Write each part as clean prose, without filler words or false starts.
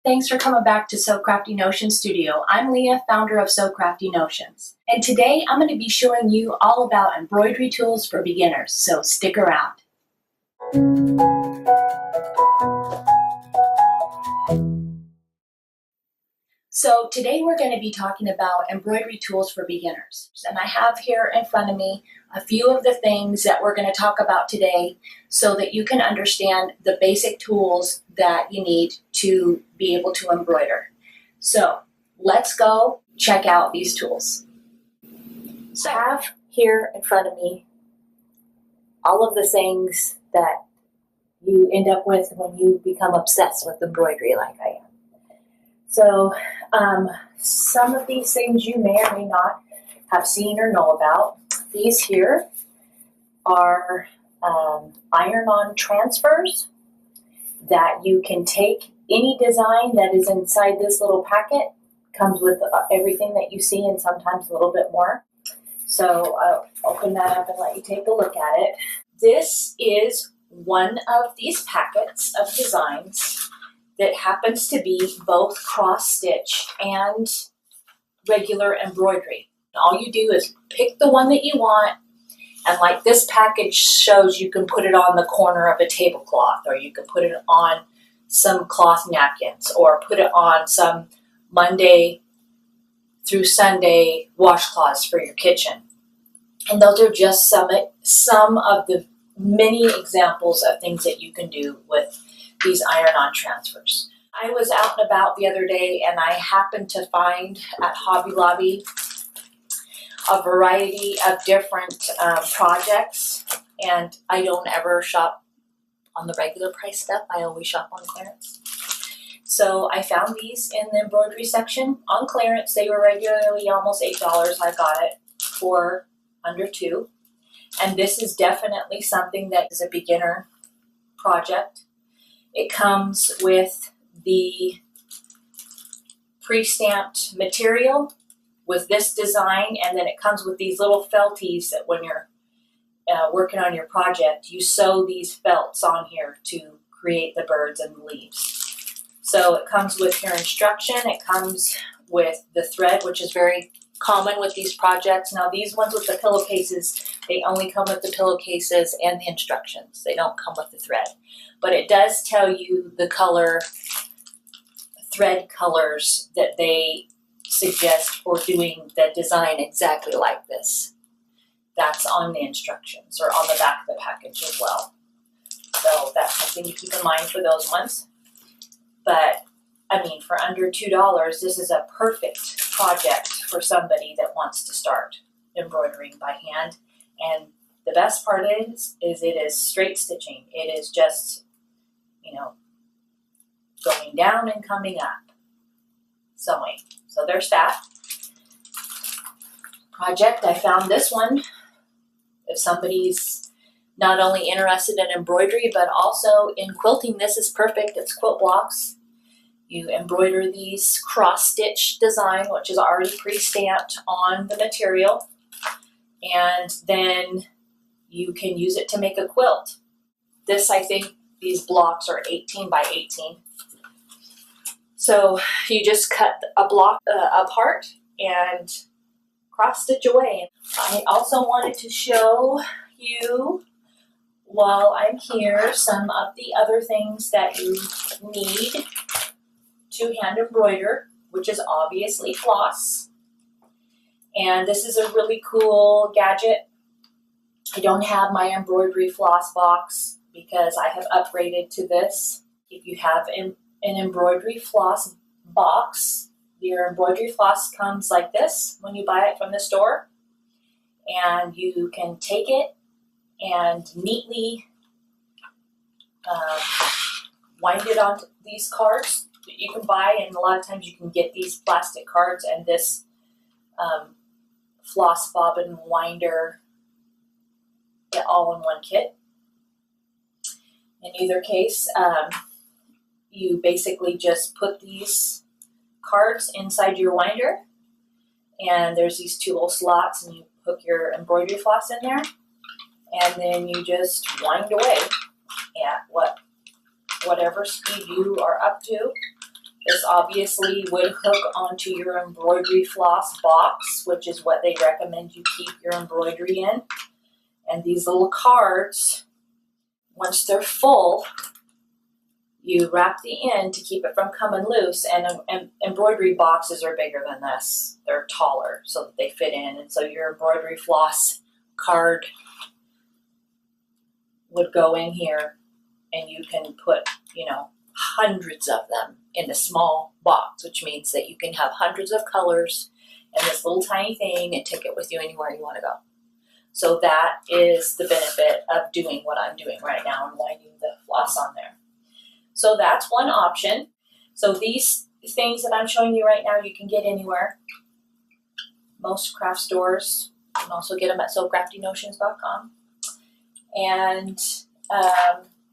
Thanks for coming back to So Crafty Notions Studio. I'm Leah, founder of So Crafty Notions. And today I'm going to be showing you all about embroidery tools for beginners, so stick around. So today we're going to be talking about embroidery tools for beginners. And I have here in front of me a few of the things that we're going to talk about today so that you can understand the basic tools that you need to be able to embroider. So let's go check out these tools. So I have here in front of me all of the things that you end up with when you become obsessed with embroidery like I am. So some of these things you may or may not have seen or know about. These here are iron-on transfers that you can take any design that is inside this little packet. Comes with everything that you see and sometimes a little bit more. So I'll open that up and let you take a look at it. This is one of these packets of designs that happens to be both cross-stitch and regular embroidery. All you do is pick the one that you want, and like this package shows, you can put it on the corner of a tablecloth, or you can put it on some cloth napkins, or put it on some Monday through Sunday washcloths for your kitchen. And those are just some of the many examples of things that you can do with these iron-on transfers. I was out and about the other day and I happened to find at Hobby Lobby a variety of different projects, and I don't ever shop on the regular price stuff. I always shop on clearance. So I found these in the embroidery section on clearance. They were regularly almost $8. I got it for under $2. And this is definitely something that is a beginner project. It comes with the pre-stamped material with this design, and then it comes with these little felties that when you're working on your project, you sew these felts on here to create the birds and the leaves. So it comes with your instruction. It comes with the thread, which is very common with these projects. Now these ones with the pillowcases, they only come with the pillowcases and the instructions. They don't come with the thread. But it does tell you the thread colors that they suggest for doing the design exactly like this. That's on the instructions or on the back of the package as well. So that's something to keep in mind for those ones. But I mean, for under $2, this is a perfect project for somebody that wants to start embroidering by hand. And the best part is it is straight stitching. It is just, going down and coming up, sewing. So there's that project. I found this one. If somebody's not only interested in embroidery, but also in quilting, this is perfect. It's quilt blocks. You embroider these cross-stitch design, which is already pre-stamped on the material, and then you can use it to make a quilt. This, I think, these blocks are 18 by 18. So you just cut a block apart and cross-stitch away. I also wanted to show you, while I'm here, some of the other things that you need to hand embroider, which is obviously floss. And this is a really cool gadget. I don't have my embroidery floss box because I have upgraded to this. If you have an embroidery floss box, your embroidery floss comes like this when you buy it from the store. And you can take it and neatly wind it onto these cards that you can buy, and a lot of times you can get these plastic cards and this floss bobbin winder all in one kit. In either case, you basically just put these cards inside your winder, and there's these two little slots, and you hook your embroidery floss in there, and then you just wind away at whatever speed you are up to This obviously would hook onto your embroidery floss box, which is what they recommend you keep your embroidery in. And these little cards, once they're full, you wrap the end to keep it from coming loose. And embroidery boxes are bigger than this. They're taller so that they fit in. And so your embroidery floss card would go in here, and you can put, hundreds of them in a small box, which means that you can have hundreds of colors in this little tiny thing and take it with you anywhere you want to go. So that is the benefit of doing what I'm doing right now and winding the floss on there. So that's one option. So these things that I'm showing you right now, you can get anywhere. Most craft stores. You can also get them at socraftynotions.com. And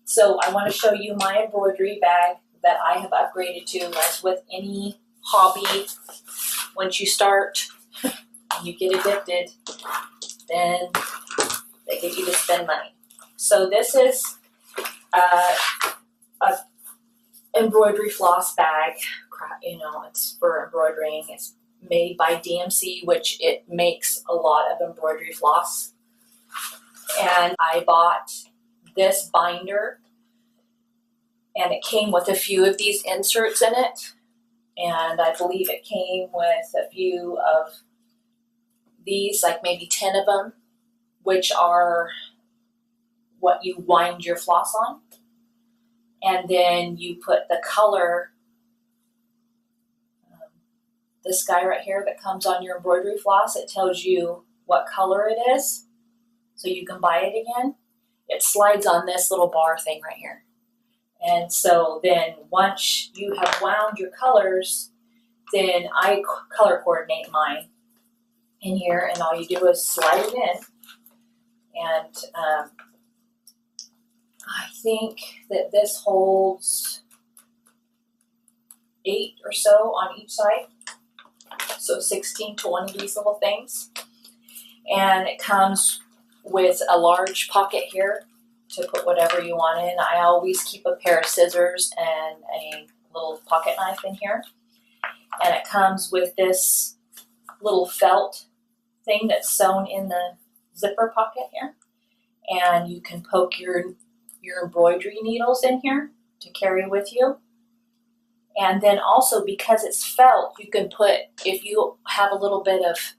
so I want to show you my embroidery bag that I have upgraded to. As with any hobby, once you start and you get addicted, then they get you to spend money. So this is a embroidery floss bag. It's for embroidering. It's made by DMC, which it makes a lot of embroidery floss. And I bought this binder, and it came with a few of these inserts in it. And I believe it came with a few of these, like maybe 10 of them, which are what you wind your floss on. And then you put the color, this guy right here that comes on your embroidery floss, it tells you what color it is, so you can buy it again. It slides on this little bar thing right here. And so then once you have wound your colors, then I color coordinate mine in here, and all you do is slide it in. And I think that this holds 8 or so on each side. So 16 to one of these little things. And it comes with a large pocket here to put whatever you want in. I always keep a pair of scissors and a little pocket knife in here. And it comes with this little felt thing that's sewn in the zipper pocket here. And you can poke your embroidery needles in here to carry with you. And then also, because it's felt, you can put, if you have a little bit of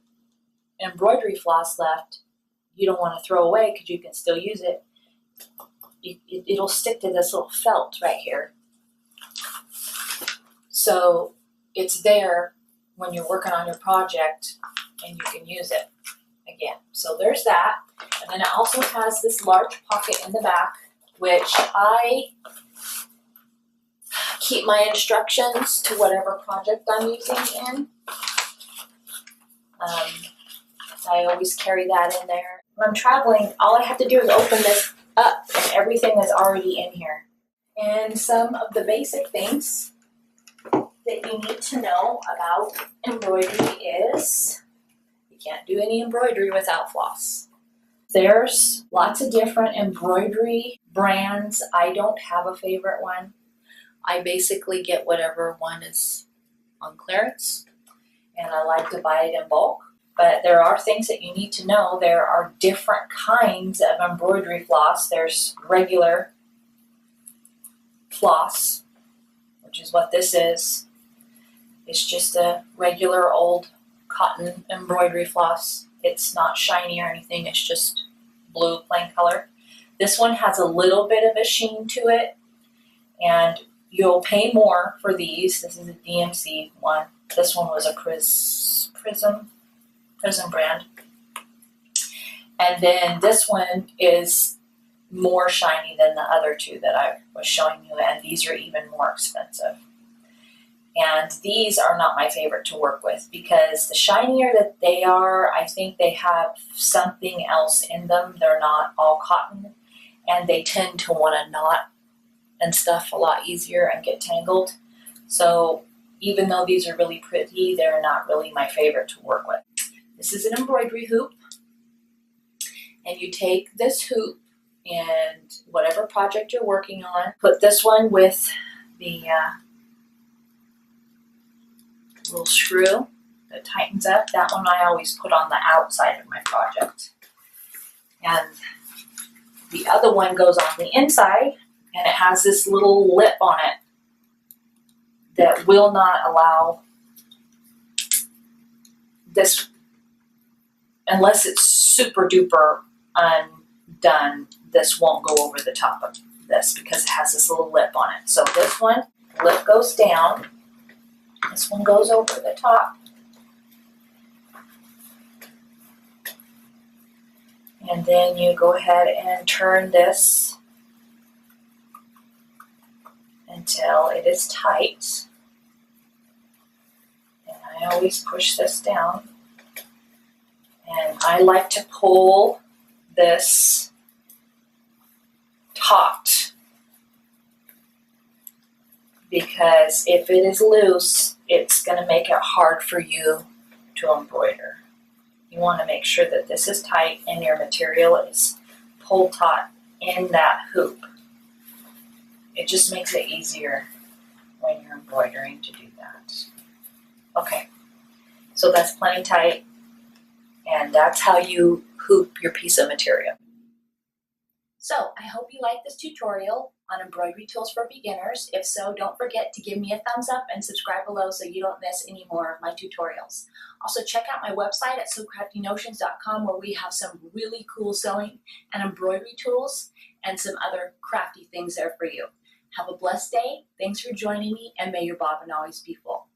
embroidery floss left, you don't want to throw away because you can still use it. It'll stick to this little felt right here. So it's there when you're working on your project, and you can use it again. So there's that. And then it also has this large pocket in the back, which I keep my instructions to whatever project I'm using in. I always carry that in there. When I'm traveling, all I have to do is open this up, and everything is already in here. And some of the basic things that you need to know about embroidery is you can't do any embroidery without floss. There's lots of different embroidery brands. I don't have a favorite one. I basically get whatever one is on clearance, and I like to buy it in bulk. But there are things that you need to know. There are different kinds of embroidery floss. There's regular floss, which is what this is. It's just a regular old cotton embroidery floss. It's not shiny or anything. It's just blue, plain color. This one has a little bit of a sheen to it, and you'll pay more for these. This is a DMC one. This one was a Prism brand. And then this one is more shiny than the other two that I was showing you, and these are even more expensive. And these are not my favorite to work with because the shinier that they are, I think they have something else in them. They're not all cotton, and they tend to want to knot and stuff a lot easier and get tangled. So even though these are really pretty, they're not really my favorite to work with. This is an embroidery hoop, and you take this hoop and whatever project you're working on, put this one with the little screw that tightens up. That one I always put on the outside of my project. And the other one goes on the inside, and it has this little lip on it that will not allow this, unless it's super duper undone, this won't go over the top of this because it has this little lip on it. So this one, lip goes down. This one goes over the top. And then you go ahead and turn this until it is tight. And I always push this down. And I like to pull this taut, because if it is loose, it's going to make it hard for you to embroider. You want to make sure that this is tight and your material is pulled taut in that hoop. It just makes it easier when you're embroidering to do that. Okay, so that's plenty tight, and that's how you hoop your piece of material. So I hope you like this tutorial on embroidery tools for beginners. If so, don't forget to give me a thumbs up and subscribe below so you don't miss any more of my tutorials. Also, check out my website at sewcraftynotions.com, where we have some really cool sewing and embroidery tools and some other crafty things there for you. Have a blessed day. Thanks for joining me, and may your bobbin always be full.